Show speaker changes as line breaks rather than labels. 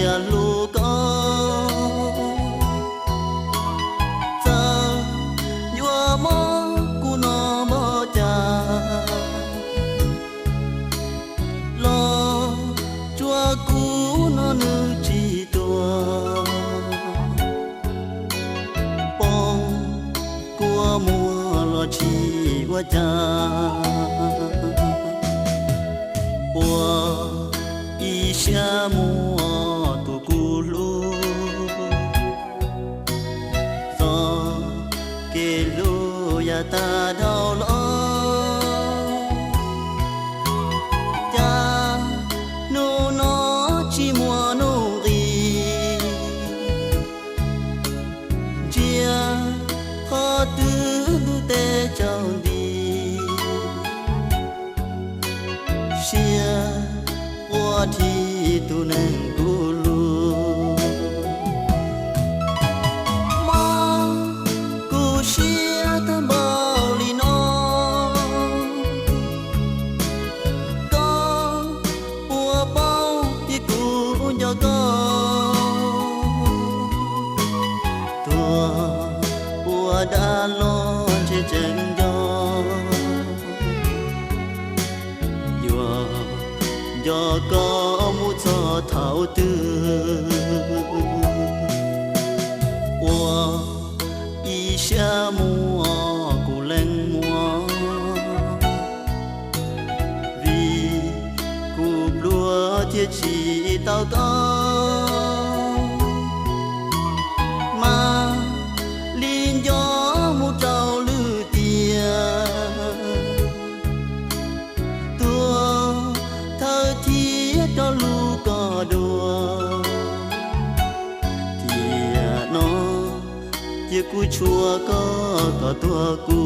ya lu có sa yo mo ku no mo cha lo chua ku no nu chi tua pong của mùa lo chi wa cha我一下莫都咕噜走给路呀大道路家努诺起莫努力家好的路得着的我ที่ตุนังกูลูมากูเชียตะบอลีนอก็ปัวเป้าที่กูยอก็ตัวปัวดาลอนเจจังยอyo có mu cho thảo tư wo y sha mu ku leng mo vì ku lúa thiết chỉ tao có mà linh gió mu trao lư tia cho lu có đùa thì nó chia cu chua có tua cu